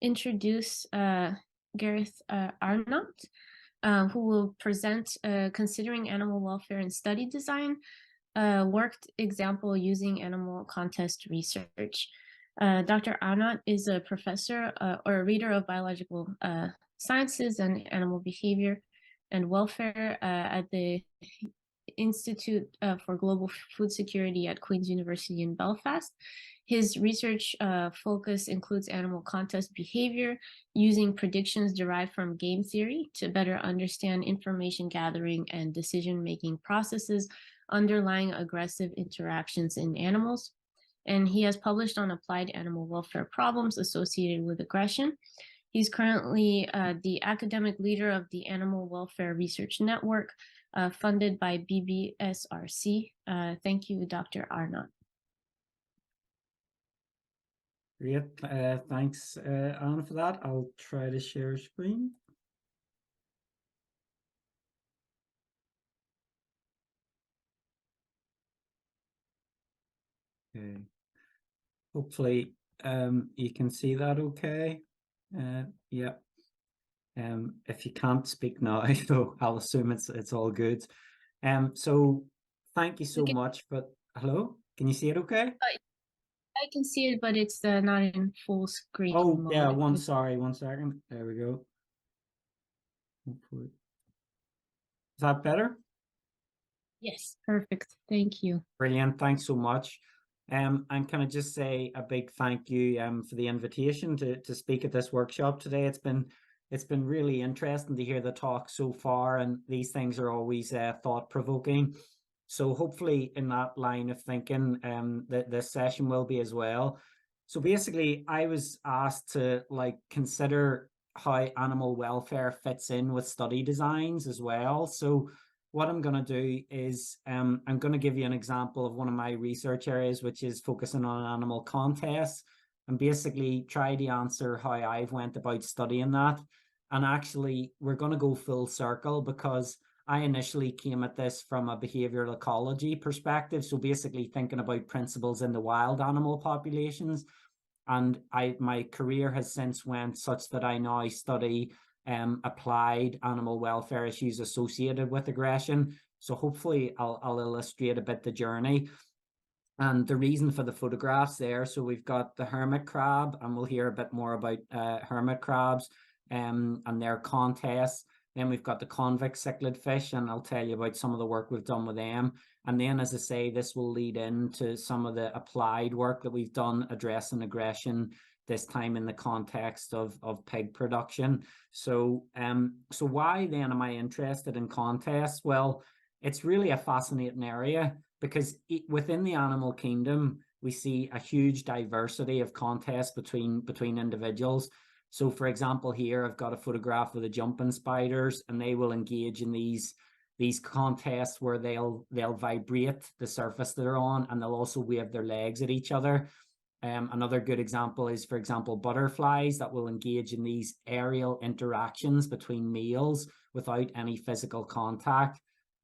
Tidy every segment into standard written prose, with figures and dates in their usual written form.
introduce Gareth Arnott, who will present Considering Animal Welfare in Study Design, worked example using animal contest research. Dr. Arnott is a professor or a reader of biological sciences and animal behavior and welfare at the Institute for Global Food Security at Queen's University in Belfast. His research focus includes animal contest behavior using predictions derived from game theory to better understand information gathering and decision-making processes underlying aggressive interactions in animals. And he has published on applied animal welfare problems associated with aggression. He's currently the academic leader of the Animal Welfare Research Network, funded by BBSRC. Thank you, Dr. Arnott. Great, thanks, Anna, for that. I'll try to share screen. Okay. Hopefully, you can see that okay. Yeah. If you can't speak now, so I'll assume it's all good. So thank you so much. But hello, can you see it okay? I can see it, but it's not in full screen. Oh mode. yeah, one second. There we go. Hopefully. Is that better? Yes, perfect. Thank you. Brilliant. Thanks so much. And can I just say a big thank you for the invitation to speak at this workshop today. It's been really interesting to hear the talk so far, and these things are always thought-provoking. So hopefully in that line of thinking, this session will be as well. So basically, I was asked to consider how animal welfare fits in with study designs as well. So what I'm going to do is I'm going to give you an example of one of my research areas, which is focusing on animal contests, and basically try to answer how I've went about studying that. And actually, we're going to go full circle because I initially came at this from a behavioral ecology perspective. So basically thinking about principles in the wild animal populations. And my career has since went such that I now study applied animal welfare issues associated with aggression. So hopefully I'll illustrate a bit the journey. And the reason for the photographs there, so we've got the hermit crab, and we'll hear a bit more about hermit crabs and their contests. Then we've got the convict cichlid fish, and I'll tell you about some of the work we've done with them. And then, as I say, this will lead into some of the applied work that we've done addressing aggression, this time in the context of pig production. So why then am I interested in contests? Well, it's really a fascinating area because within the animal kingdom, we see a huge diversity of contests between individuals. So for example, here I've got a photograph of the jumping spiders, and they will engage in these contests where they'll vibrate the surface they're on, and they'll also wave their legs at each other. Another good example is, for example, butterflies that will engage in these aerial interactions between males without any physical contact.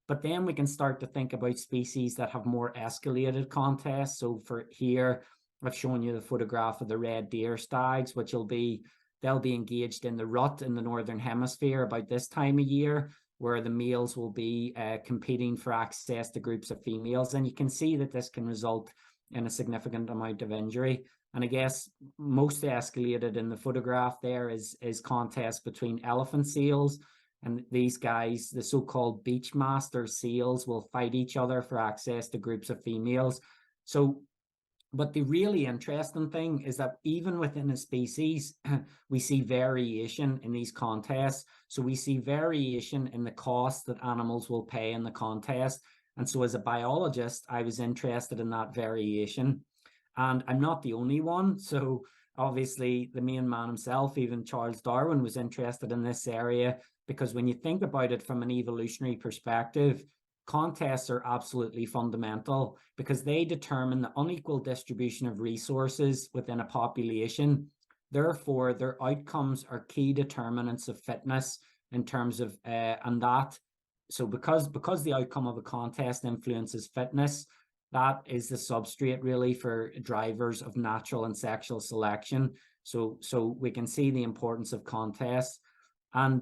But then we can start to think about species that have more escalated contests. So for here, I've shown you the photograph of the red deer stags, which they'll be engaged in the rut in the northern hemisphere about this time of year, where the males will be competing for access to groups of females. And you can see that this can result in a significant amount of injury. And I guess most escalated in the photograph there is contest between elephant seals. And these guys, the so-called beach master seals, will fight each other for access to groups of females. So, but the really interesting thing is that even within a species, we see variation in these contests. So we see variation in the cost that animals will pay in the contest. And so as a biologist, I was interested in that variation. And I'm not the only one. So obviously the main man himself, even Charles Darwin, was interested in this area, because when you think about it from an evolutionary perspective, contests are absolutely fundamental because they determine the unequal distribution of resources within a population. Therefore, their outcomes are key determinants of fitness in terms of, so because the outcome of a contest influences fitness, that is the substrate really for drivers of natural and sexual selection. So we can see the importance of contests. And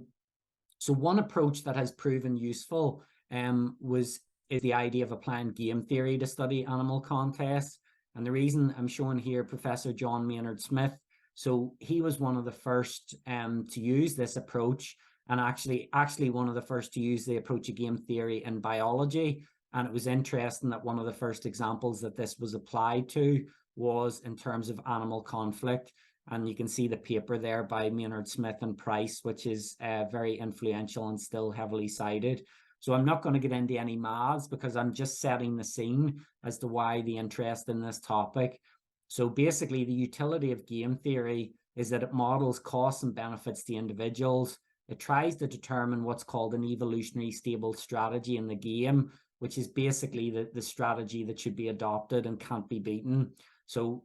so one approach that has proven useful is the idea of applying game theory to study animal contests. And the reason I'm showing here Professor John Maynard Smith, so he was one of the first to use this approach, and actually one of the first to use the approach of game theory in biology. And it was interesting that one of the first examples that this was applied to was in terms of animal conflict. And you can see the paper there by Maynard Smith and Price, which is very influential and still heavily cited. So I'm not going to get into any maths because I'm just setting the scene as to why the interest in this topic. So basically, the utility of game theory is that it models costs and benefits to individuals. It tries to determine what's called an evolutionary stable strategy in the game, which is basically the strategy that should be adopted and can't be beaten. So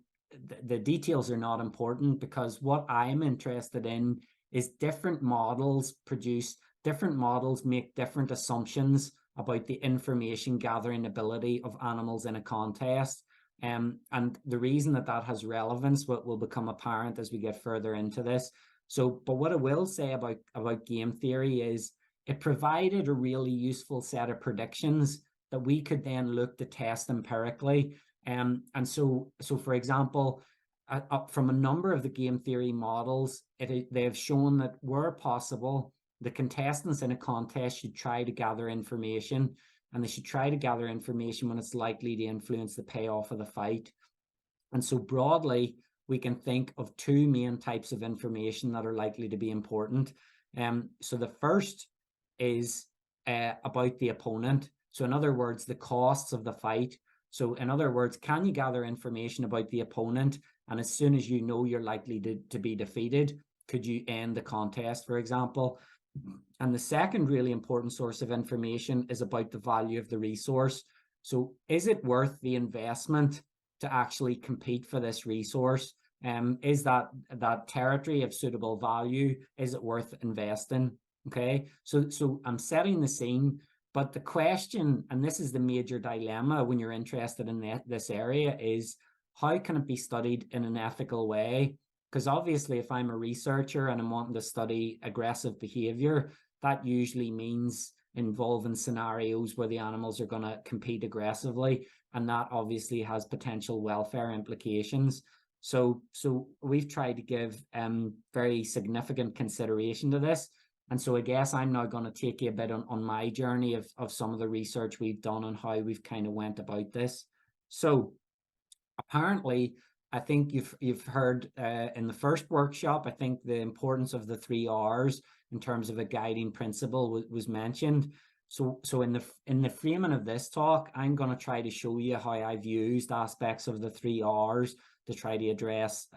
the details are not important, because what I'm interested in is different models make different assumptions about the information gathering ability of animals in a contest. And the reason that has relevance will become apparent as we get further into this. So, but what I will say about game theory is it provided a really useful set of predictions that we could then look to test empirically. And so for example, from a number of the game theory models, they have shown that where possible, the contestants in a contest should try to gather information, and they should try to gather information when it's likely to influence the payoff of the fight. And so broadly, we can think of two main types of information that are likely to be important. So the first is about the opponent. So in other words, the costs of the fight. So in other words, can you gather information about the opponent? And as soon as you know you're likely to be defeated, could you end the contest, for example? And the second really important source of information is about the value of the resource. So is it worth the investment to actually compete for this resource? Is that territory of suitable value, is it worth investing? Okay, so I'm setting the scene, but the question, and this is the major dilemma when you're interested in this area, is how can it be studied in an ethical way? Because obviously, if I'm a researcher and I'm wanting to study aggressive behavior, that usually means involving scenarios where the animals are going to compete aggressively, and that obviously has potential welfare implications. So we've tried to give very significant consideration to this. And so I guess I'm now going to take you a bit on my journey of some of the research we've done and how we've kind of went about this. So apparently, I think you've heard in the first workshop, I think the importance of the 3 R's in terms of a guiding principle was mentioned. So in the framing of this talk, I'm going to try to show you how I've used aspects of the 3 R's to try to address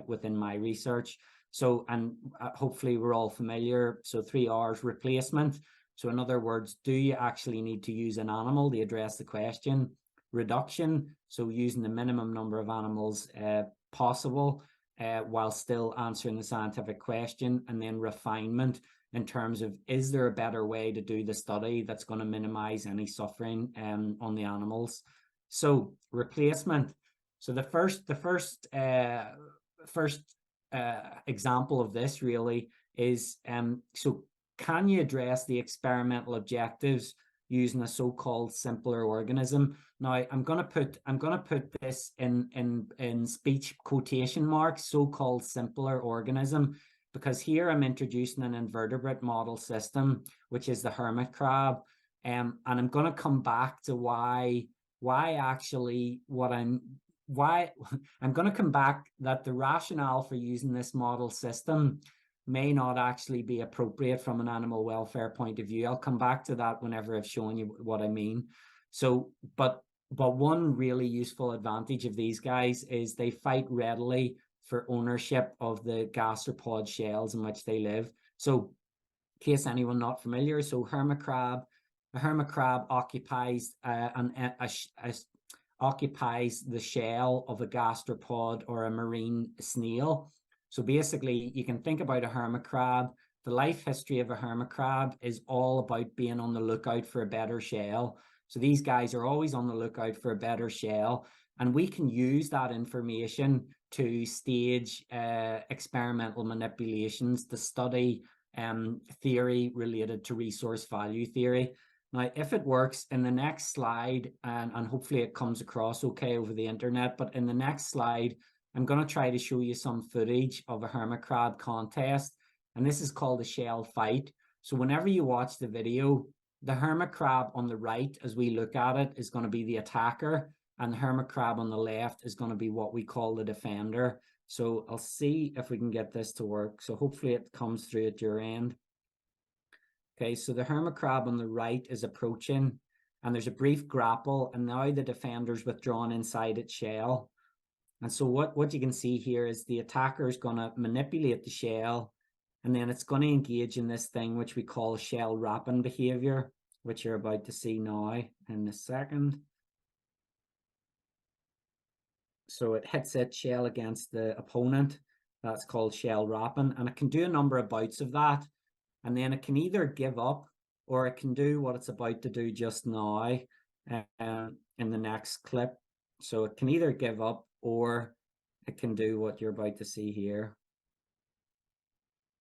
within my research. So, and hopefully we're all familiar. So 3 R's: replacement. So in other words, do you actually need to use an animal to address the question? Reduction, so using the minimum number of animals possible while still answering the scientific question. And then refinement, in terms of, is there a better way to do the study that's going to minimize any suffering on the animals? So replacement. So the first example of this really is so can you address the experimental objectives using a so-called simpler organism? Now I'm going to put this in speech quotation marks, so-called simpler organism, because here I'm introducing an invertebrate model system, which is the hermit crab, and I'm going to come back to why actually I'm going to come back that the rationale for using this model system may not actually be appropriate from an animal welfare point of view. I'll come back to that whenever I've shown you what I mean. So, but one really useful advantage of these guys is they fight readily for ownership of the gastropod shells in which they live. So, in case anyone not familiar, so a hermit crab occupies occupies the shell of a gastropod or a marine snail. So basically, you can think about a hermit crab. The life history of a hermit crab is all about being on the lookout for a better shell. So these guys are always on the lookout for a better shell. And we can use that information to stage experimental manipulations to study theory related to resource value theory. Now, if it works, in the next slide, and hopefully it comes across okay over the internet, but in the next slide, I'm going to try to show you some footage of a hermit crab contest, and this is called a shell fight. So whenever you watch the video, the hermit crab on the right, as we look at it, is going to be the attacker, and the hermit crab on the left is going to be what we call the defender. So I'll see if we can get this to work. So hopefully it comes through at your end. Okay, so the hermit crab on the right is approaching, and there's a brief grapple, and now the defender's withdrawn inside its shell. And so what you can see here is the attacker is going to manipulate the shell, and then it's going to engage in this thing which we call shell wrapping behavior, which you're about to see now in a second. So it hits its shell against the opponent. That's called shell wrapping, and it can do a number of bouts of that. And then it can either give up, or it can do what it's about to do just now in the next clip. So it can either give up, or it can do what you're about to see here.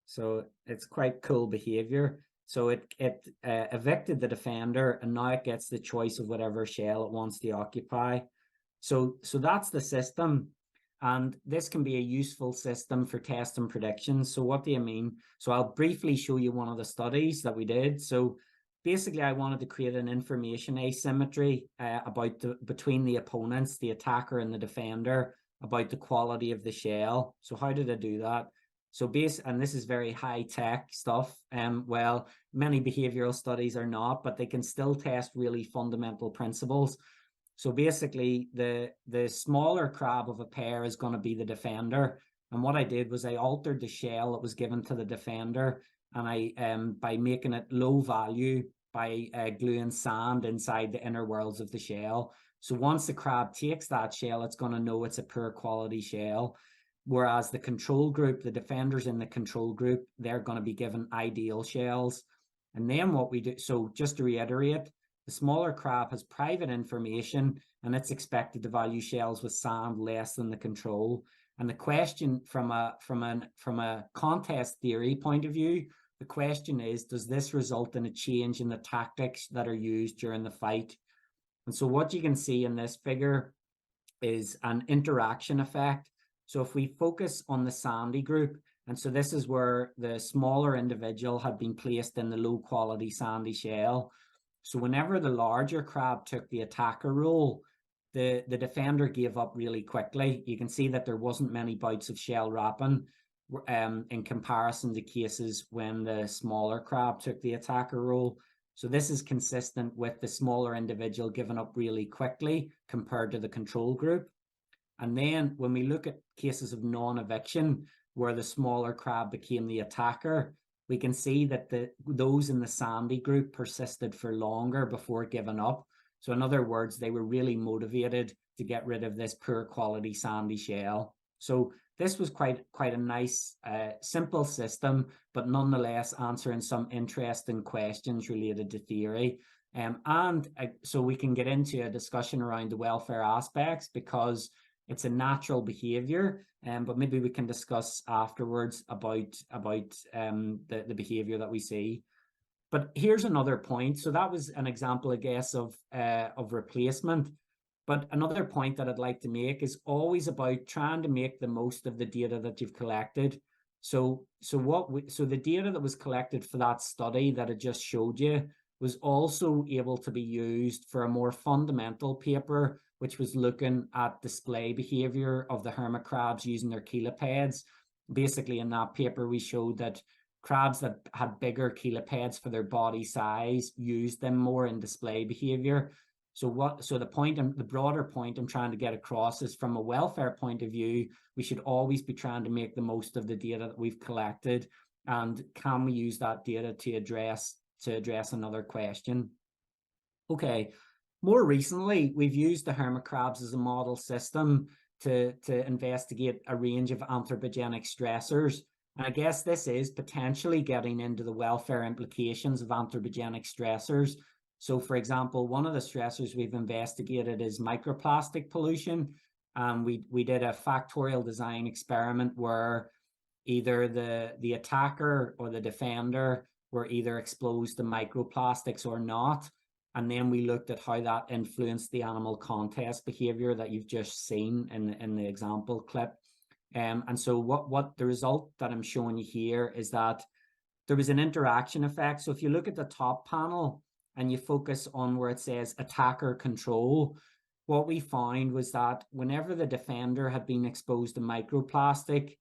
So it's quite cool behavior. So it evicted the defender, and now it gets the choice of whatever shell it wants to occupy. So that's the system. And this can be a useful system for testing predictions. So what do you mean? So I'll briefly show you one of the studies that we did. So basically, I wanted to create an information asymmetry between the opponents, the attacker and the defender, about the quality of the shell. So how did I do that? So and this is very high-tech stuff. Well, many behavioral studies are not, but they can still test really fundamental principles. So basically, the smaller crab of a pair is going to be the defender. And what I did was I altered the shell that was given to the defender, and I by making it low value by gluing sand inside the inner worlds of the shell. So once the crab takes that shell, it's going to know it's a poor quality shell. Whereas the control group, the defenders in the control group, they're going to be given ideal shells. And then what we do, so just to reiterate, the smaller crab has private information, and it's expected to value shells with sand less than the control. And the question from a contest theory point of view, the question is, does this result in a change in the tactics that are used during the fight? And so what you can see in this figure is an interaction effect. So if we focus on the sandy group, and so this is where the smaller individual had been placed in the low quality sandy shell. So whenever the larger crab took the attacker role, the defender gave up really quickly. You can see that there wasn't many bouts of shell wrapping in comparison to cases when the smaller crab took the attacker role. So this is consistent with the smaller individual giving up really quickly compared to the control group. And then when we look at cases of non-eviction, where the smaller crab became the attacker, we can see that those in the sandy group persisted for longer before giving up. So in other words, they were really motivated to get rid of this poor quality sandy shell. So this was quite a nice, simple system, but nonetheless answering some interesting questions related to theory. So we can get into a discussion around the welfare aspects, because it's a natural behavior, but maybe we can discuss afterwards about the behavior that we see. But here's another point. So that was an example, I guess, of replacement. But another point that I'd like to make is always about trying to make the most of the data that you've collected. So the data that was collected for that study that I just showed you was also able to be used for a more fundamental paper, which was looking at display behavior of the hermit crabs using their chelicpads. Basically, in that paper, we showed that crabs that had bigger chelicpads for their body size used them more in display behavior. So the broader point I'm trying to get across is, from a welfare point of view, we should always be trying to make the most of the data that we've collected. And can we use that data to address another question? Okay. More recently, we've used the hermit crabs as a model system to investigate a range of anthropogenic stressors. And I guess this is potentially getting into the welfare implications of anthropogenic stressors. So, for example, one of the stressors we've investigated is microplastic pollution. We did a factorial design experiment where either the attacker or the defender were either exposed to microplastics or not. And then we looked at how that influenced the animal contest behavior that you've just seen in the example clip. And so what the result that I'm showing you here is that there was an interaction effect. So if you look at the top panel and you focus on where it says attacker control, what we found was that whenever the defender had been exposed to microplastic,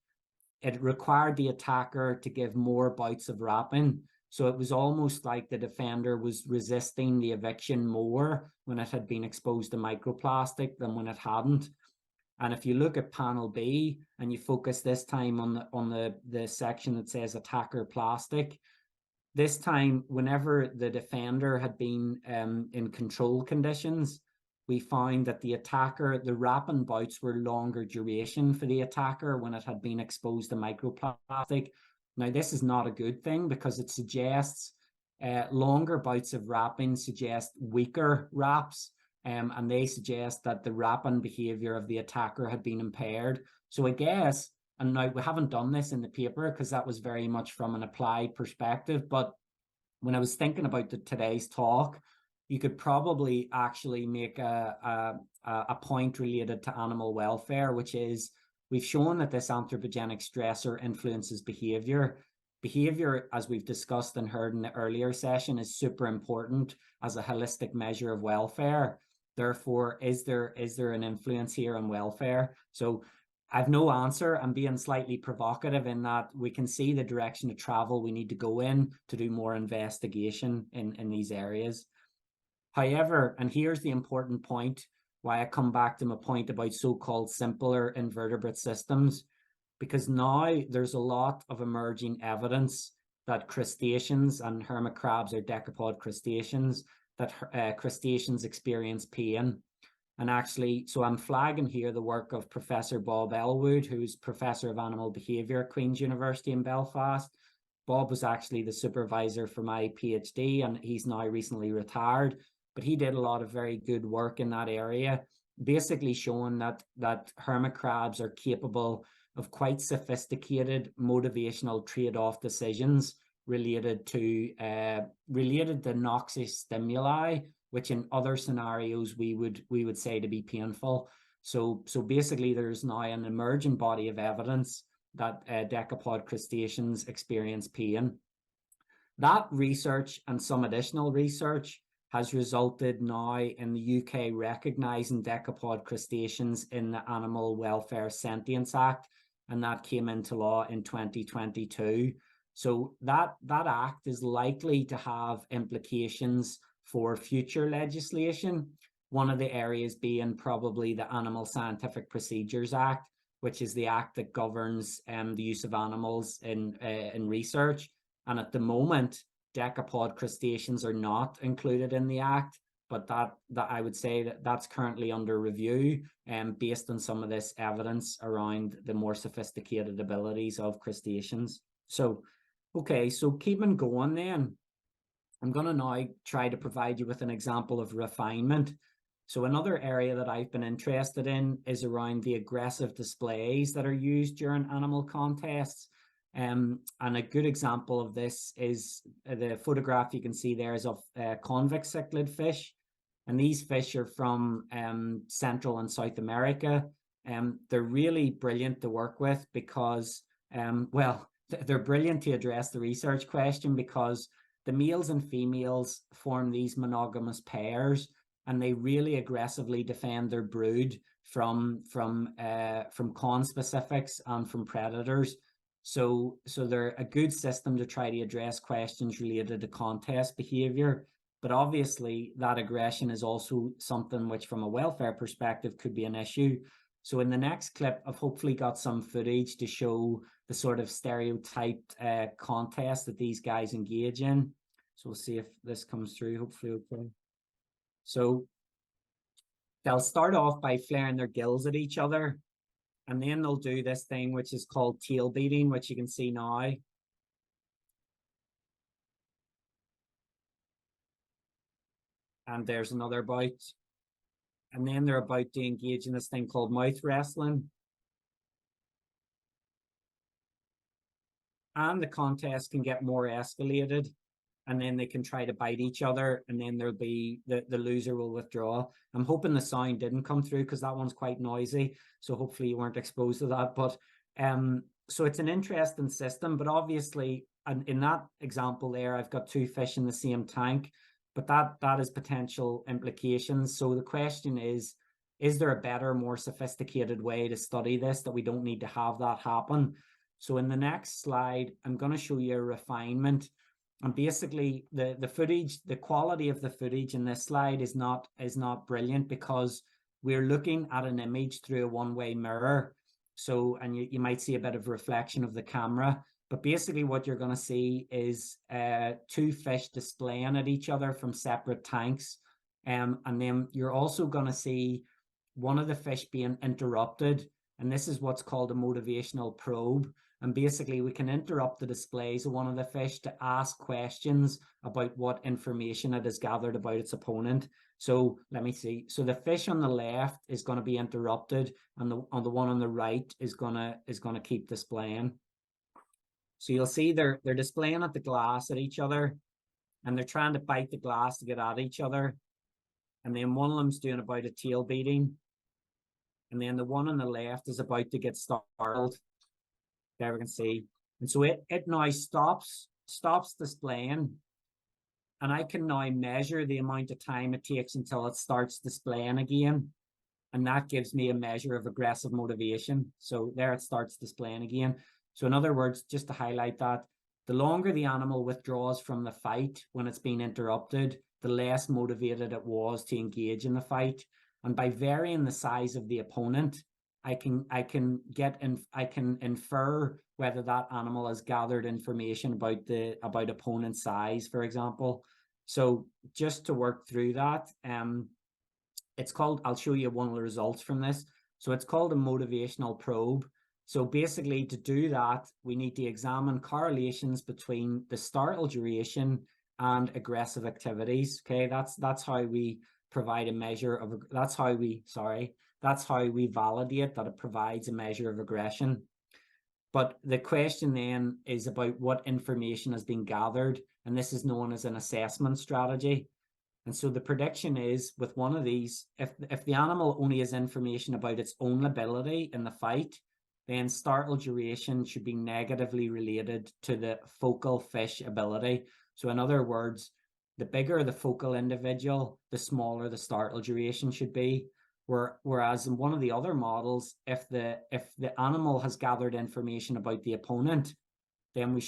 it required the attacker to give more bouts of wrapping. So it was almost like the defender was resisting the eviction more when it had been exposed to microplastic than when it hadn't. And if you look at panel B and you focus this time on the section that says attacker plastic, this time, whenever the defender had been in control conditions, we found that the attacker, the wrapping bouts were longer duration for the attacker when it had been exposed to microplastic. Now, this is not a good thing because it suggests longer bouts of wrapping suggest weaker wraps, and they suggest that the wrapping behavior of the attacker had been impaired. So I guess, and now we haven't done this in the paper because that was very much from an applied perspective, but when I was thinking about today's talk, you could probably actually make a point related to animal welfare, which is we've shown that this anthropogenic stressor influences behavior. Behavior, as we've discussed and heard in the earlier session, is super important as a holistic measure of welfare. Therefore, is there an influence here on welfare? So I've no answer. I'm being slightly provocative in that we can see the direction of travel we need to go in to do more investigation in these areas. However, and here's the important point, why I come back to my point about so-called simpler invertebrate systems, because now there's a lot of emerging evidence that crustaceans and hermit crabs or decapod crustaceans, that crustaceans experience pain. And actually, so I'm flagging here the work of Professor Bob Elwood, who's Professor of Animal Behaviour at Queen's University in Belfast. Bob was actually the supervisor for my PhD, and he's now recently retired. But he did a lot of very good work in that area, basically showing that hermit crabs are capable of quite sophisticated motivational trade-off decisions related to noxious stimuli, which in other scenarios we would say to be painful. So basically, there's now an emerging body of evidence that decapod crustaceans experience pain. That research and some additional research has resulted now in the UK recognising decapod crustaceans in the Animal Welfare Sentience Act, and that came into law in 2022. So that act is likely to have implications for future legislation, one of the areas being probably the Animal Scientific Procedures Act, which is the act that governs the use of animals in research. And at the moment, decapod crustaceans are not included in the act, but that I would say that's currently under review based on some of this evidence around the more sophisticated abilities of crustaceans. So, okay, so keeping going then, I'm going to now try to provide you with an example of refinement. So another area that I've been interested in is around the aggressive displays that are used during animal contests. And a good example of this is the photograph you can see there is of convex cichlid fish. And these fish are from Central and South America. They're really brilliant to work with because, well, they're brilliant to address the research question because the males and females form these monogamous pairs, and they really aggressively defend their brood from conspecifics and from predators. So they're a good system to try to address questions related to contest behavior. But obviously, that aggression is also something which, from a welfare perspective, could be an issue. So in the next clip, I've hopefully got some footage to show the sort of stereotyped contest that these guys engage in. So we'll see if this comes through, hopefully. Okay. So they'll start off by flaring their gills at each other, and then they'll do this thing which is called tail beating, which you can see now. And there's another bout. And then they're about to engage in this thing called mouth wrestling. And the contest can get more escalated, and then they can try to bite each other, and then there'll be the loser will withdraw. I'm hoping the sound didn't come through because that one's quite noisy, so hopefully you weren't exposed to that. But so it's an interesting system, but obviously, and in that example there, I've got two fish in the same tank, but that is potential implications. So the question is there a better, more sophisticated way to study this that we don't need to have that happen? So in the next slide, I'm going to show you a refinement. And basically the footage, the quality of the footage in this slide is not brilliant because we're looking at an image through a one-way mirror. So, and you might see a bit of reflection of the camera, but basically what you're going to see is two fish displaying at each other from separate tanks. And then you're also going to see one of the fish being interrupted. And this is what's called a motivational probe. And basically we can interrupt the displays of one of the fish to ask questions about what information it has gathered about its opponent. So let me see. So the fish on the left is going to be interrupted, and the one on the right is gonna keep displaying. So you'll see they're displaying at the glass at each other, and they're trying to bite the glass to get at each other. And then one of them's doing about a tail beating. And then the one on the left is about to get startled. There we can see. And so it now stops displaying. And I can now measure the amount of time it takes until it starts displaying again. And that gives me a measure of aggressive motivation. So there it starts displaying again. So in other words, just to highlight that, the longer the animal withdraws from the fight when it's been interrupted, the less motivated it was to engage in the fight. And by varying the size of the opponent, I can infer whether that animal has gathered information about opponent size, for example. So just to work through that, it's called, I'll show you one of the results from this. So it's called a motivational probe. So basically to do that, we need to examine correlations between the startle duration and aggressive activities. Okay, that's how we provide a measure of, that's how we validate that it provides a measure of aggression. But the question then is about what information has been gathered, and this is known as an assessment strategy. And so the prediction is with one of these, if the animal only has information about its own ability in the fight, then startle duration should be negatively related to the focal fish ability. So in other words, the bigger the focal individual, the smaller the startle duration should be. Whereas in one of the other models, if the animal has gathered information about the opponent, then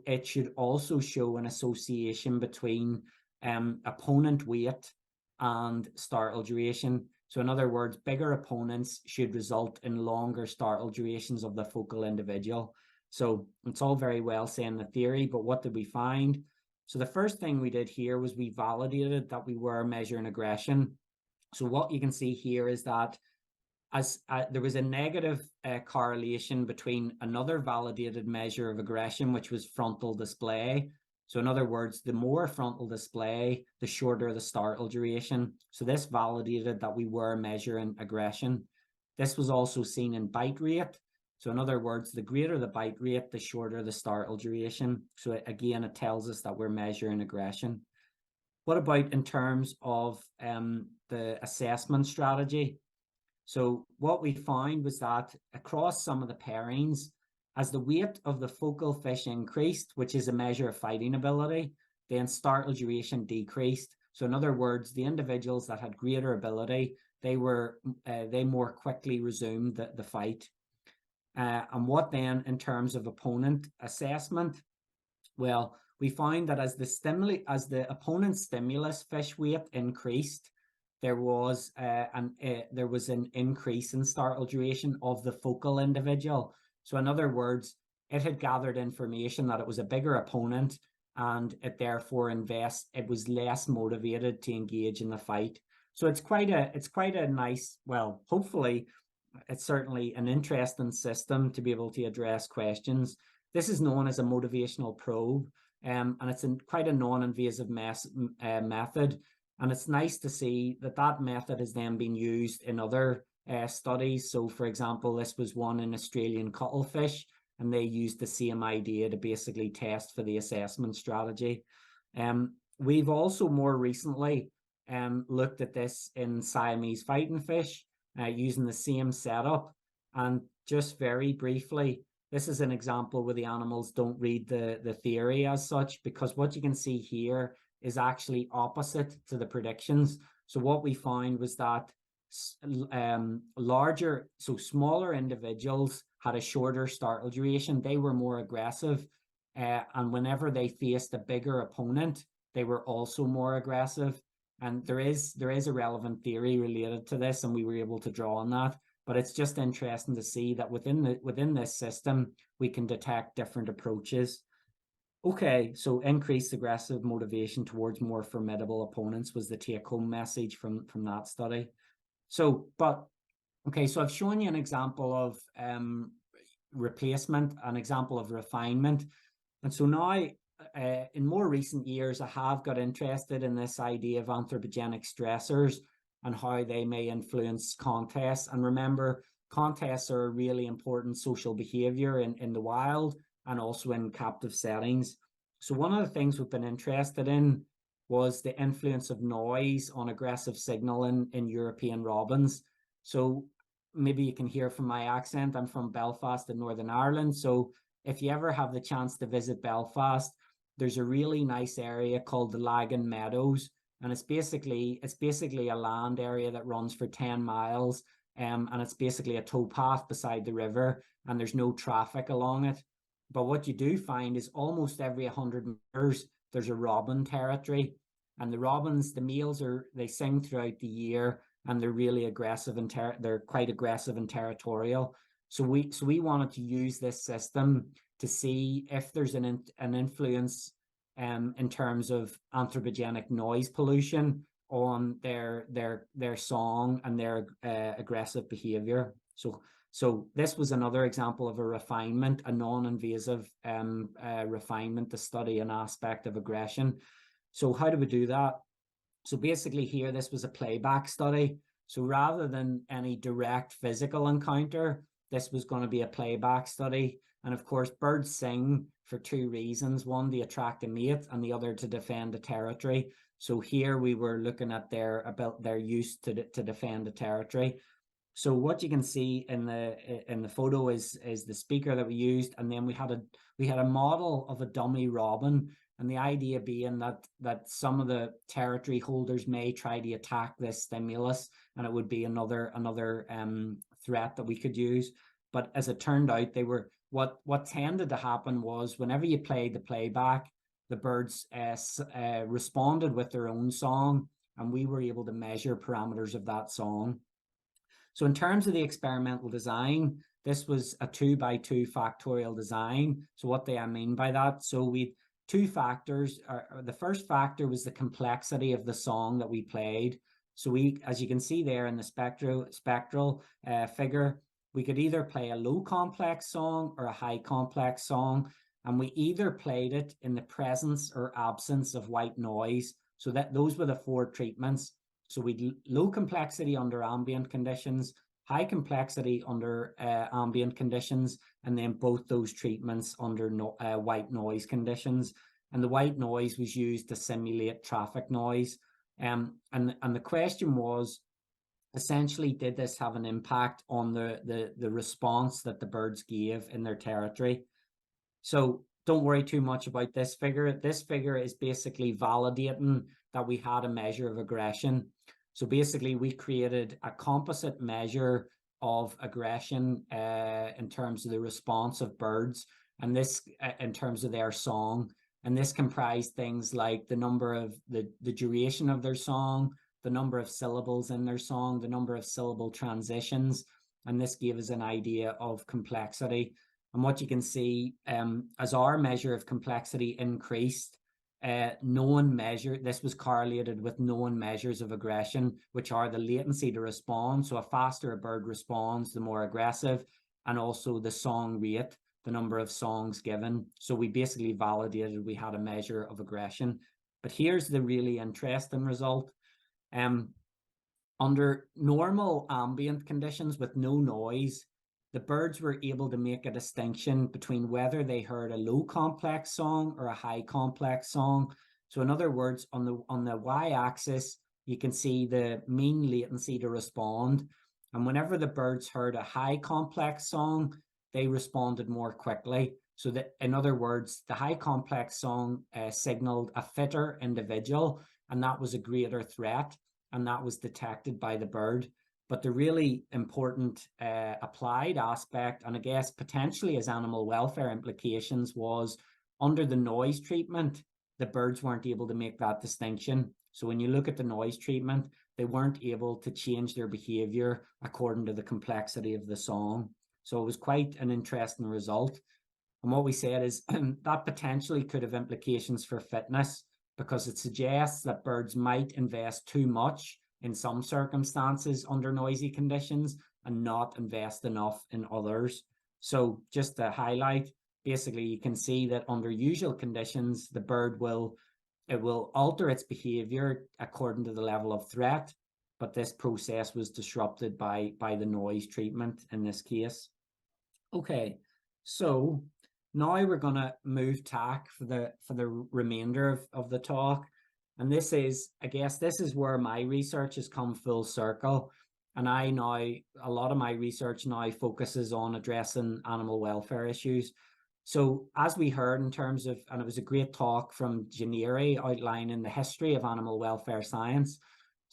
it should also show an association between opponent weight and startle duration. So in other words, bigger opponents should result in longer startle durations of the focal individual. So it's all very well saying the theory, but what did we find? So the first thing we did here was we validated that we were measuring aggression. So what you can see here is that as there was a negative correlation between another validated measure of aggression, which was frontal display. So in other words, the more frontal display, the shorter the startle duration. So this validated that we were measuring aggression. This was also seen in bite rate. So in other words, the greater the bite rate, the shorter the startle duration. So again, it tells us that we're measuring aggression. What about in terms of the assessment strategy? So what we found was that across some of the pairings, as the weight of the focal fish increased, which is a measure of fighting ability, then startle duration decreased. So in other words, the individuals that had greater ability, they more quickly resumed the fight. And what then in terms of opponent assessment? Well, we found that as the opponent's stimulus fish weight increased, there was an increase in startle duration of the focal individual. So in other words, it had gathered information that it was a bigger opponent, and it therefore it was less motivated to engage in the fight. So it's quite a nice, well, hopefully it's certainly an interesting system to be able to address questions. This is known as a motivational probe, and it's quite a non-invasive method. And it's nice to see that that method has then been used in other studies. So, for example, this was one in Australian cuttlefish, and they used the same idea to basically test for the assessment strategy. We've also more recently looked at this in Siamese fighting fish using the same setup. And just very briefly, this is an example where the animals don't read the theory as such, because what you can see here is actually opposite to the predictions. So what we found was that smaller individuals had a shorter startle duration. They were more aggressive. And whenever they faced a bigger opponent, they were also more aggressive. And there is a relevant theory related to this, and we were able to draw on that. But it's just interesting to see that within this system, we can detect different approaches. Okay, so increased aggressive motivation towards more formidable opponents was the take-home message from that study. So I've shown you an example of replacement, an example of refinement. And so now, in more recent years, I have got interested in this idea of anthropogenic stressors and how they may influence contests. And remember, contests are a really important social behavior in the wild and also in captive settings. So one of the things we've been interested in was the influence of noise on aggressive signaling in European robins. So maybe you can hear from my accent, I'm from Belfast in Northern Ireland. So if you ever have the chance to visit Belfast, there's a really nice area called the Lagan Meadows. And it's basically a land area that runs for 10 miles. And it's basically a towpath beside the river, and there's no traffic along it. But what you do find is almost every 100 meters, there's a robin territory. And the robins, the males they sing throughout the year, and they're really aggressive and they're quite aggressive and territorial. So we wanted to use this system to see if there's an influence in terms of anthropogenic noise pollution on their song and their aggressive behavior. So this was another example of a refinement, a non-invasive refinement to study an aspect of aggression. So how do we do that? So basically here, this was a playback study. So rather than any direct physical encounter, this was going to be a playback study. And of course, birds sing for two reasons. One, to attract a mate, and the other to defend a territory. So here we were looking at their use to defend a territory. So what you can see in the photo is the speaker that we used, and then we had a model of a dummy robin, and the idea being that some of the territory holders may try to attack this stimulus, and it would be another threat that we could use. But as it turned out, what tended to happen was whenever you played the playback, the birds responded with their own song, and we were able to measure parameters of that song. So in terms of the experimental design, this was a 2x2 factorial design. So what do I mean by that? So we two factors. The first factor was the complexity of the song that we played. So as you can see there in the spectral figure, we could either play a low complex song or a high complex song, and we either played it in the presence or absence of white noise. So those were the four treatments. So we low complexity under ambient conditions, high complexity under ambient conditions, and then both those treatments under white noise conditions. And the white noise was used to simulate traffic noise. And the question was, essentially, did this have an impact on the response that the birds gave in their territory? So don't worry too much about this figure. This figure is basically validating that we had a measure of aggression. So basically, we created a composite measure of aggression in terms of the response of birds, and this in terms of their song. And this comprised things like the number of the duration of their song, the number of syllables in their song, the number of syllable transitions, and this gave us an idea of complexity. And what you can see, as our measure of complexity increased, this was correlated with known measures of aggression, which are the latency to respond. So a faster a bird responds, the more aggressive, and also the song rate, the number of songs given. So we basically validated we had a measure of aggression. But here's the really interesting result. Under normal ambient conditions with no noise, the birds were able to make a distinction between whether they heard a low complex song or a high complex song. So in other words, on the y-axis, you can see the mean latency to respond. And whenever the birds heard a high complex song, they responded more quickly. So that, in other words, the high complex song signaled a fitter individual, and that was a greater threat, and that was detected by the bird. But the really important applied aspect, and I guess potentially as animal welfare implications, was under the noise treatment, the birds weren't able to make that distinction. So when you look at the noise treatment, they weren't able to change their behavior according to the complexity of the song. So it was quite an interesting result. And what we said is that potentially could have implications for fitness, because it suggests that birds might invest too much in some circumstances under noisy conditions and not invest enough in others. So just to highlight, basically you can see that under usual conditions, the bird will alter its behavior according to the level of threat, but this process was disrupted by the noise treatment in this case. Okay, so now we're going to move tack for the remainder of the talk. And this is, I guess, this is where my research has come full circle. And a lot of my research now focuses on addressing animal welfare issues. So as we heard in terms of, and it was a great talk from Janeri outlining the history of animal welfare science,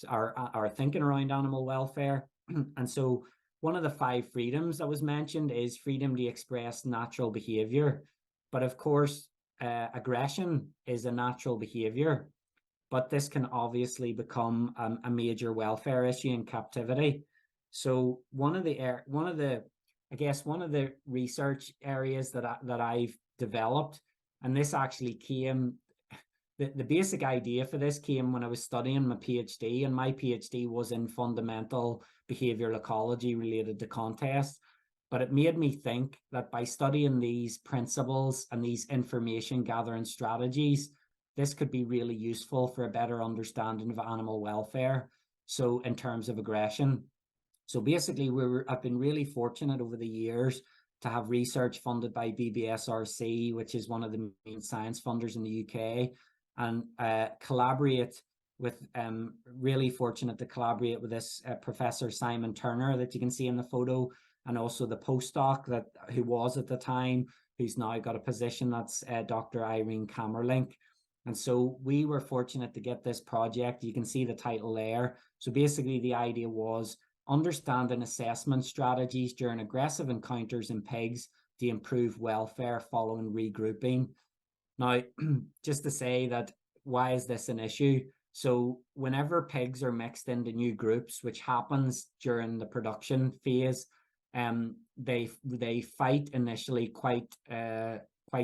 our thinking around animal welfare. And so one of the 5 freedoms that was mentioned is freedom to express natural behavior. But of course, aggression is a natural behavior, but this can obviously become a major welfare issue in captivity. So one of the research areas that I've developed, and this actually came, the basic idea for this came when I was studying my PhD, and my PhD was in fundamental behavioral ecology related to contests. But it made me think that by studying these principles and these information gathering strategies, this could be really useful for a better understanding of animal welfare. So in terms of aggression. So basically, I've been really fortunate over the years to have research funded by BBSRC, which is one of the main science funders in the UK, and really fortunate to collaborate with this Professor Simon Turner that you can see in the photo, and also the postdoc who was at the time, who's now got a position, that's Dr. Irene Kammerlink. And so we were fortunate to get this project. You can see the title there. So basically the idea was understanding assessment strategies during aggressive encounters in pigs to improve welfare following regrouping. Now, just to say that, why is this an issue? So whenever pigs are mixed into new groups, which happens during the production phase, they fight initially quite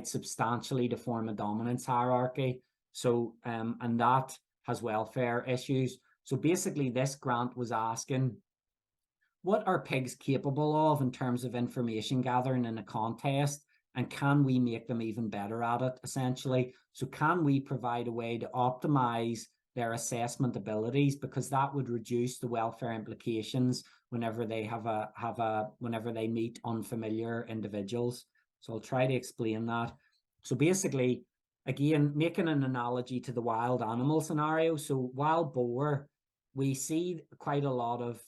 substantially to form a dominance hierarchy. So and that has welfare issues. So basically this grant was asking, what are pigs capable of in terms of information gathering in a contest, and can we make them even better at it, essentially? So can we provide a way to optimize their assessment abilities, because that would reduce the welfare implications whenever they whenever they meet unfamiliar individuals. So I'll try to explain that. So basically, again, making an analogy to the wild animal scenario. So wild boar, we see quite a lot of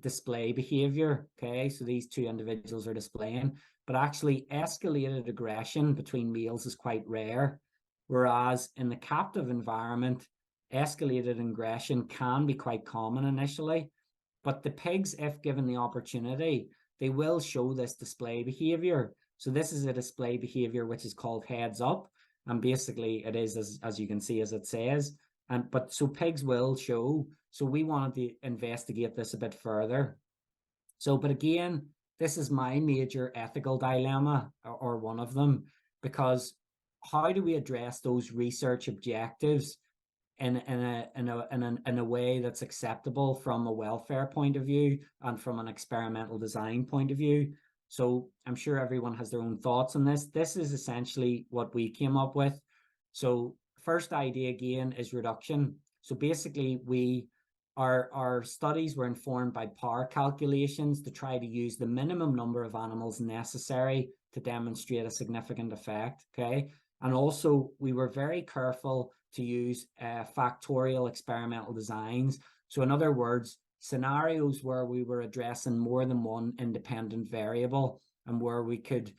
display behavior. Okay, so these 2 individuals are displaying, but actually escalated aggression between males is quite rare. Whereas in the captive environment, escalated aggression can be quite common initially, but the pigs, if given the opportunity, they will show this display behavior. So this is a display behavior which is called heads up, and basically it is as you can see, as it says. But so pigs will show. So we wanted to investigate this a bit further. So, but again, this is my major ethical dilemma, or one of them, because how do we address those research objectives in a way that's acceptable from a welfare point of view and from an experimental design point of view? So I'm sure everyone has their own thoughts on this. This is essentially what we came up with. So first idea again is reduction. So basically, our studies were informed by power calculations to try to use the minimum number of animals necessary to demonstrate a significant effect. Okay. And also, we were very careful to use factorial experimental designs. So, in other words, scenarios where we were addressing more than one independent variable and where we could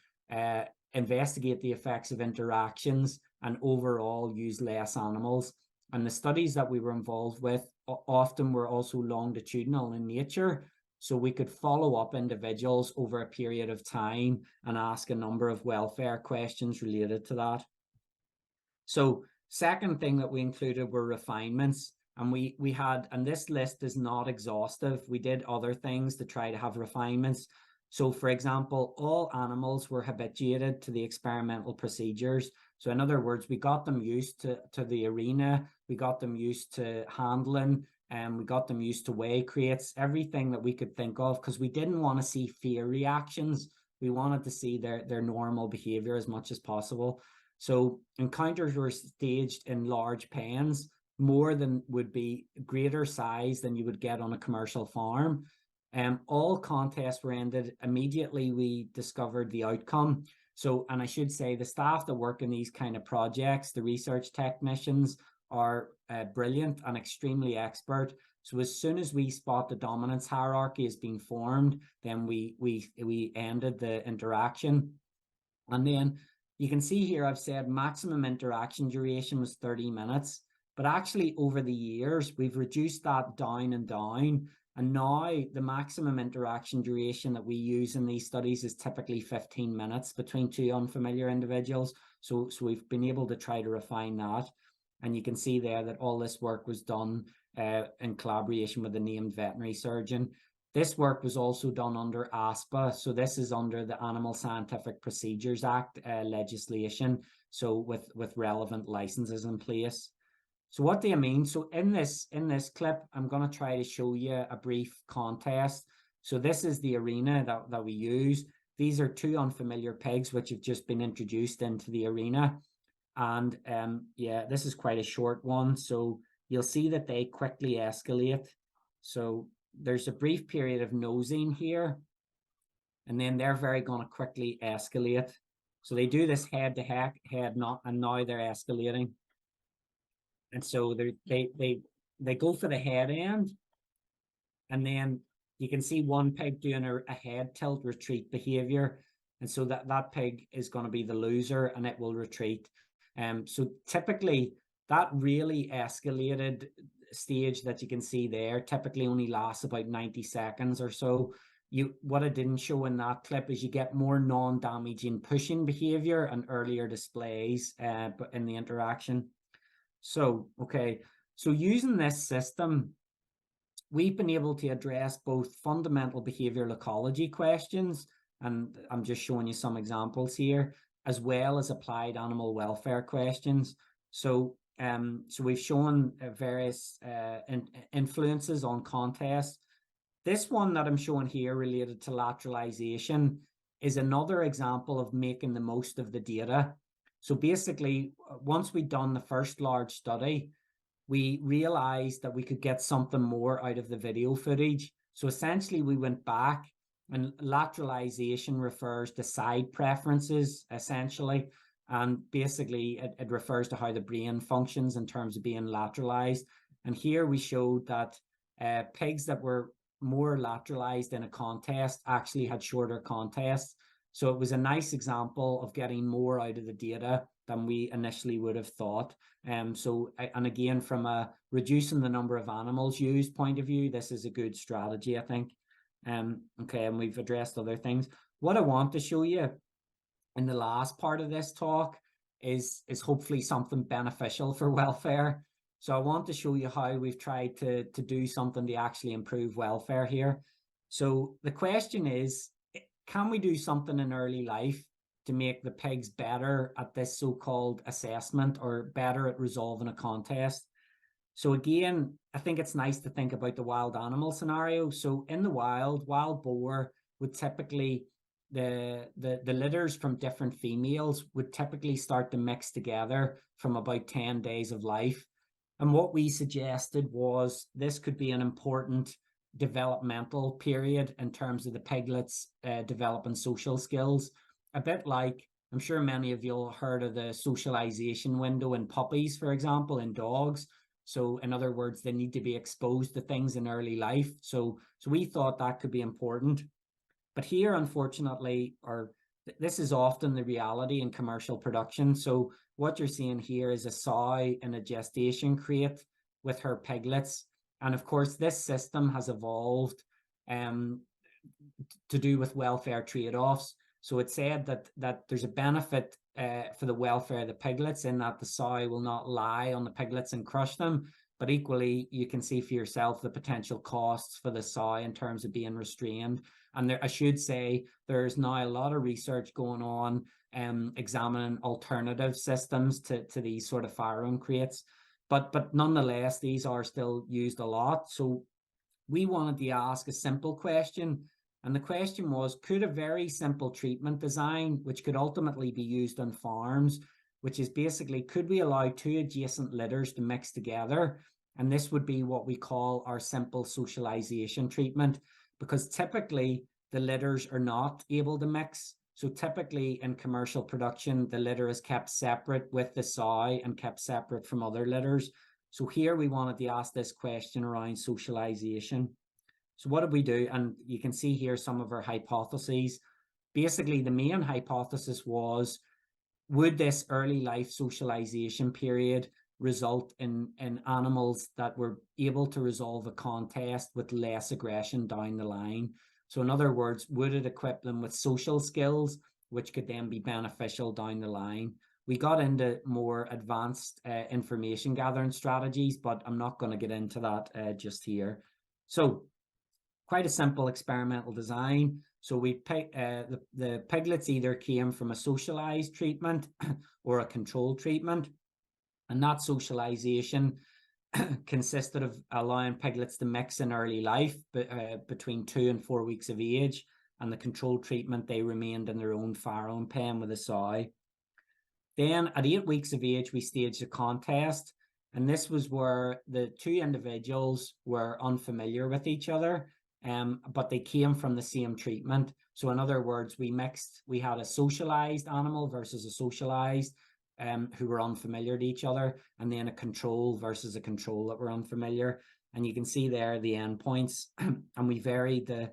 investigate the effects of interactions and overall use less animals. And the studies that we were involved with often were also longitudinal in nature. So we could follow up individuals over a period of time and ask a number of welfare questions related to that. So second thing that we included were refinements. And we had, and this list is not exhaustive, we did other things to try to have refinements. So for example, all animals were habituated to the experimental procedures. So in other words, we got them used to the arena, we got them used to handling, and we got them used to weigh crates, everything that we could think of, because we didn't want to see fear reactions. We wanted to see their normal behavior as much as possible. So encounters were staged in large pens, more than would be greater size than you would get on a commercial farm. All contests were ended immediately. We discovered the outcome. So, and I should say the staff that work in these kind of projects, the research technicians, are brilliant and extremely expert. So as soon as we spot the dominance hierarchy is being formed, then we ended the interaction. And then you can see here, I've said maximum interaction duration was 30 minutes, but actually over the years, we've reduced that down and down. And now the maximum interaction duration that we use in these studies is typically 15 minutes between two unfamiliar individuals. So we've been able to try to refine that. And you can see there that all this work was done in collaboration with a named veterinary surgeon. This work was also done under ASPA. So this is under the Animal Scientific Procedures Act legislation. So with relevant licenses in place. So what do you mean? So in this clip, I'm going to try to show you a brief contest. So this is the arena that we use. These are two unfamiliar pigs which have just been introduced into the arena. And yeah, this is quite a short one. So you'll see that they quickly escalate. So there's a brief period of nosing here. And then they're very going to quickly escalate. So they do this head to head, and now they're escalating. And so they go for the head end, and then you can see one pig doing a head tilt retreat behavior, and so that pig is going to be the loser, and it will retreat. So typically that really escalated stage that you can see there typically only lasts about 90 seconds or so. What I didn't show in that clip is you get more non-damaging pushing behavior and earlier displays but in the interaction. So, okay, so using this system, we've been able to address both fundamental behavioral ecology questions, and I'm just showing you some examples here, as well as applied animal welfare questions. So, so we've shown various influences on contests. This one that I'm showing here related to lateralization is another example of making the most of the data. So basically, once we'd done the first large study, we realized that we could get something more out of the video footage. So essentially, we went back, and lateralization refers to side preferences, essentially. And basically, it refers to how the brain functions in terms of being lateralized. And here we showed that pigs that were more lateralized in a contest actually had shorter contests. So it was a nice example of getting more out of the data than we initially would have thought. So, and again, from a reducing the number of animals used point of view, this is a good strategy, I think. Okay, and we've addressed other things. What I want to show you in the last part of this talk is hopefully something beneficial for welfare. So I want to show you how we've tried to do something to actually improve welfare here. So the question is, can we do something in early life to make the pigs better at this so-called assessment or better at resolving a contest? So again, I think it's nice to think about the wild animal scenario. So in the wild boar would typically, the litters from different females would typically start to mix together from about 10 days of life. And what we suggested was this could be an important developmental period in terms of the piglets developing social skills. A bit like, I'm sure many of you have heard of the socialization window in puppies, for example, in dogs. So in other words, they need to be exposed to things in early life. So we thought that could be important. But here, unfortunately, or this is often the reality in commercial production. So what you're seeing here is a sow in a gestation crate with her piglets. And of course, this system has evolved to do with welfare trade-offs. So it said that there's a benefit for the welfare of the piglets in that the sow will not lie on the piglets and crush them. But equally, you can see for yourself the potential costs for the sow in terms of being restrained. And there, I should say, there's now a lot of research going on examining alternative systems to these sort of farrowing crates. But nonetheless, these are still used a lot. So we wanted to ask a simple question. And the question was, could a very simple treatment design, which could ultimately be used on farms, which is basically, could we allow two adjacent litters to mix together? And this would be what we call our simple socialization treatment, because typically the litters are not able to mix. So typically in commercial production, the litter is kept separate with the sow and kept separate from other litters. So here we wanted to ask this question around socialization. So what did we do? And you can see here some of our hypotheses. Basically, the main hypothesis was, would this early life socialization period result in animals that were able to resolve a contest with less aggression down the line? So in other words, would it equip them with social skills, which could then be beneficial down the line? We got into more advanced information gathering strategies, but I'm not going to get into that just here. So quite a simple experimental design. So we pick the piglets either came from a socialized treatment or a controlled treatment. And that socialization consisted of allowing piglets to mix in early life between 2 and 4 weeks of age. And the controlled treatment, they remained in their own farrowing pen with a sow. Then at 8 weeks of age, we staged a contest. And this was where the two individuals were unfamiliar with each other, but they came from the same treatment. So in other words, we had a socialized animal versus a socialized who were unfamiliar to each other, and then a control versus a control that were unfamiliar. And you can see there the endpoints, and we varied the,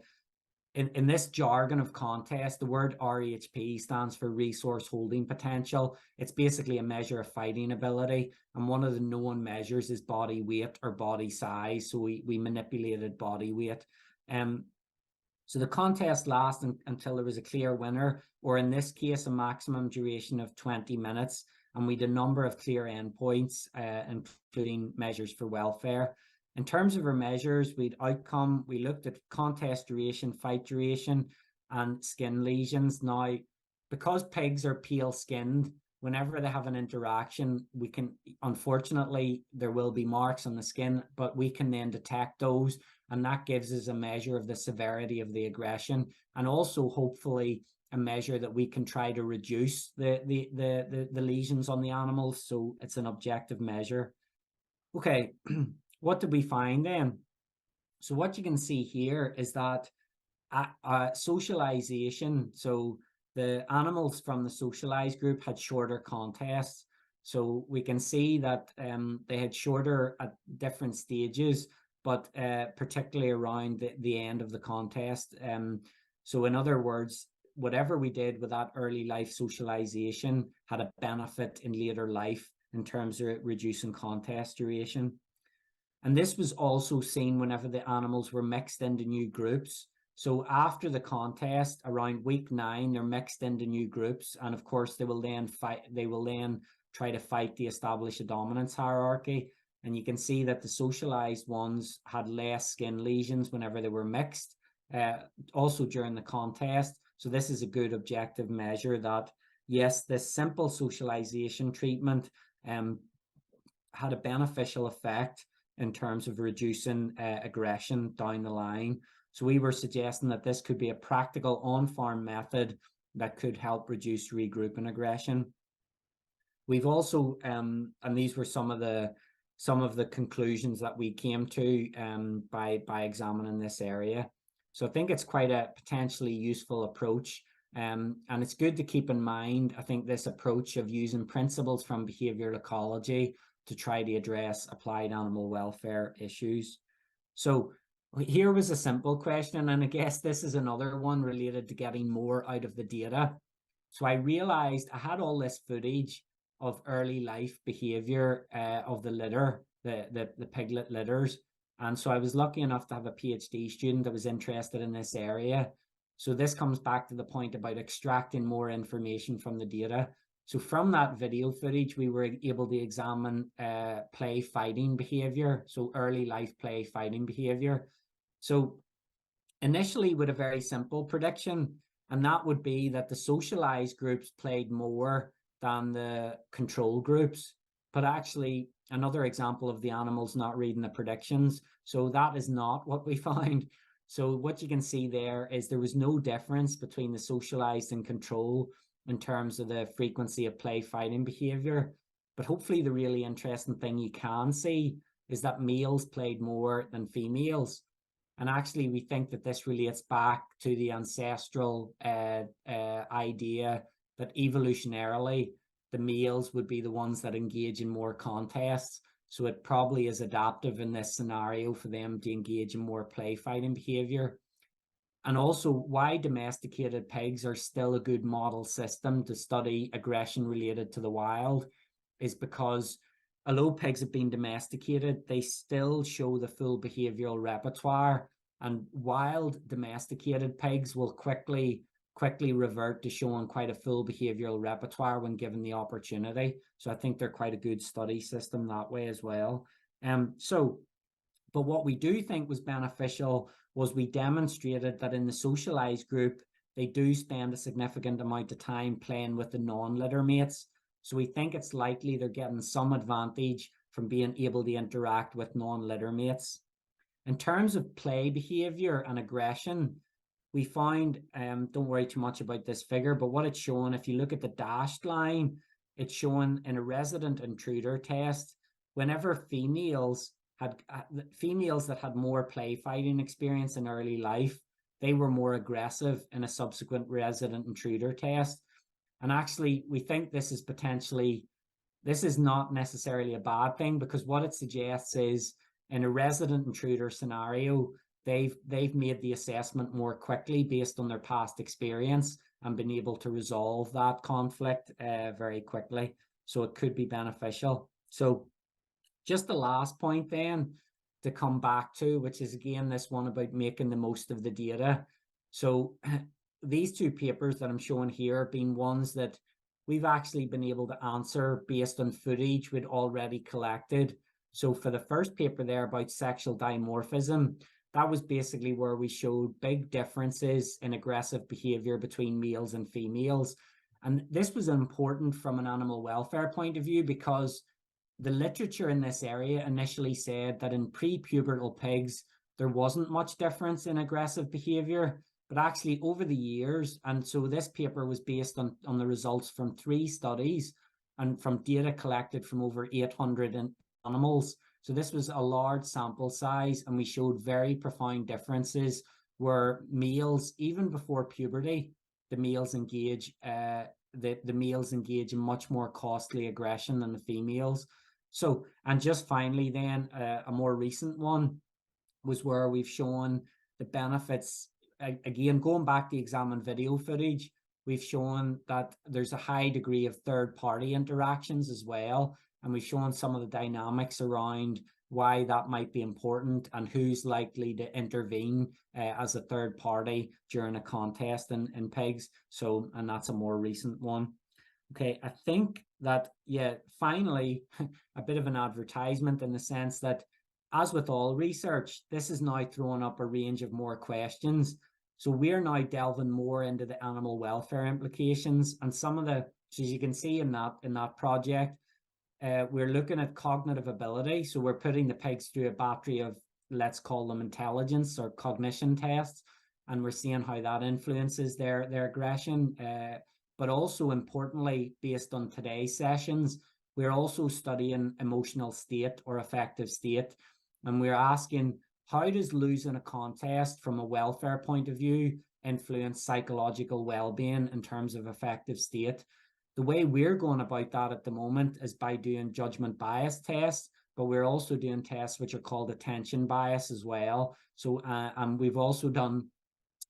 in this jargon of contest, the word RHP stands for resource holding potential. It's basically a measure of fighting ability. And one of the known measures is body weight or body size. So we manipulated body weight. So the contest lasted until there was a clear winner, or in this case, a maximum duration of 20 minutes. And we did a number of clear endpoints, including measures for welfare. In terms of our measures, we looked at contest duration, fight duration, and skin lesions. Now, because pigs are pale skinned, whenever they have an interaction, unfortunately, there will be marks on the skin, but we can then detect those. And that gives us a measure of the severity of the aggression, and also hopefully a measure that we can try to reduce the lesions on the animals. So it's an objective measure. Okay, what did we find then? So what you can see here is that socialization, so the animals from the socialized group had shorter contests. So we can see that they had shorter at different stages, but particularly around the end of the contest. So in other words, whatever we did with that early life socialization had a benefit in later life in terms of reducing contest duration. And this was also seen whenever the animals were mixed into new groups. So after the contest, around week 9, they're mixed into new groups. And of course, they will then try to fight to establish a dominance hierarchy. And you can see that the socialized ones had less skin lesions whenever they were mixed, also during the contest. So this is a good objective measure that, yes, this simple socialization treatment had a beneficial effect in terms of reducing aggression down the line. So we were suggesting that this could be a practical on-farm method that could help reduce regrouping aggression. We've also, and these were some of the some of the conclusions that we came to by examining this area. So I think it's quite a potentially useful approach. And it's good to keep in mind, I think, this approach of using principles from behavioral ecology to try to address applied animal welfare issues. So here was a simple question, and I guess this is another one related to getting more out of the data. So I realized I had all this footage of early life behavior of the litter, the piglet litters. And so I was lucky enough to have a PhD student that was interested in this area. So this comes back to the point about extracting more information from the data. So from that video footage, we were able to examine play fighting behavior, so early life play fighting behavior. So initially with a very simple prediction, and that would be that the socialized groups played more than the control groups. But actually, another example of the animals not reading the predictions. So that is not what we found. So what you can see there is there was no difference between the socialized and control in terms of the frequency of play fighting behavior. But hopefully the really interesting thing you can see is that males played more than females. And actually, we think that this relates back to the ancestral idea that evolutionarily, the males would be the ones that engage in more contests. So it probably is adaptive in this scenario for them to engage in more play fighting behavior. And also why domesticated pigs are still a good model system to study aggression related to the wild is because although pigs have been domesticated, they still show the full behavioral repertoire, and wild domesticated pigs will quickly revert to showing quite a full behavioral repertoire when given the opportunity. So I think they're quite a good study system that way as well. But what we do think was beneficial was we demonstrated that in the socialized group, they do spend a significant amount of time playing with the non-litter mates. So we think it's likely they're getting some advantage from being able to interact with non-litter mates. In terms of play behavior and aggression, we found, don't worry too much about this figure, but what it's showing, if you look at the dashed line, it's showing in a resident intruder test, whenever females that had more play fighting experience in early life, they were more aggressive in a subsequent resident intruder test. And actually, we think this is not necessarily a bad thing, because what it suggests is in a resident intruder scenario, they've made the assessment more quickly based on their past experience and been able to resolve that conflict very quickly. So it could be beneficial. So just the last point then to come back to, which is again this one about making the most of the data. So these two papers that I'm showing here have been ones that we've actually been able to answer based on footage we'd already collected. So for the first paper there about sexual dimorphism, that was basically where we showed big differences in aggressive behavior between males and females. And this was important from an animal welfare point of view, because the literature in this area initially said that in pre-pubertal pigs, there wasn't much difference in aggressive behavior, but actually over the years, and so this paper was based on the results from 3 studies and from data collected from over 800 animals. So this was a large sample size, and we showed very profound differences where males, even before puberty, the males engage in much more costly aggression than the females. So, and just finally then, a more recent one was where we've shown the benefits, again, going back to examine video footage, we've shown that there's a high degree of third-party interactions as well, and we've shown some of the dynamics around why that might be important and who's likely to intervene as a third party during a contest in pigs. So, and that's a more recent one. Okay, I think that, yeah, finally, a bit of an advertisement in the sense that, as with all research, this is now throwing up a range of more questions. So we're now delving more into the animal welfare implications, and some of the, so as you can see in that project, we're looking at cognitive ability. So we're putting the pigs through a battery of, let's call them intelligence or cognition tests, and we're seeing how that influences their aggression. But also importantly, based on today's sessions, we're also studying emotional state or affective state. And we're asking, how does losing a contest from a welfare point of view influence psychological well-being in terms of affective state? The way we're going about that at the moment is by doing judgment bias tests, but we're also doing tests which are called attention bias as well. So, and we've also done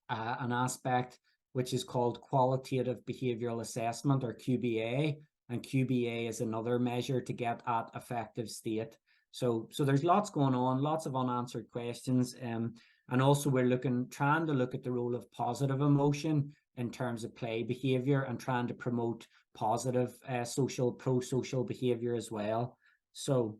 an aspect which is called qualitative behavioral assessment, or QBA, and QBA is another measure to get at affective state. So there's lots going on, lots of unanswered questions, and also we're trying to look at the role of positive emotion in terms of play behavior and trying to promote positive pro-social behavior as well. So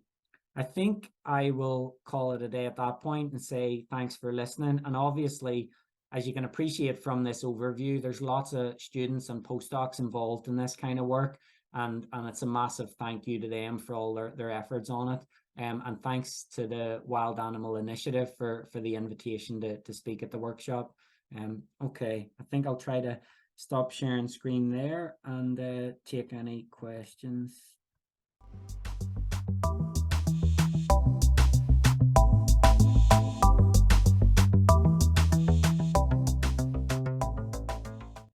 I think I will call it a day at that point and say thanks for listening. And obviously, as you can appreciate from this overview, there's lots of students and postdocs involved in this kind of work. And it's a massive thank you to them for all their efforts on it. And thanks to the Wild Animal Initiative for the invitation to speak at the workshop. Okay, I think I'll try to stop sharing screen there and take any questions.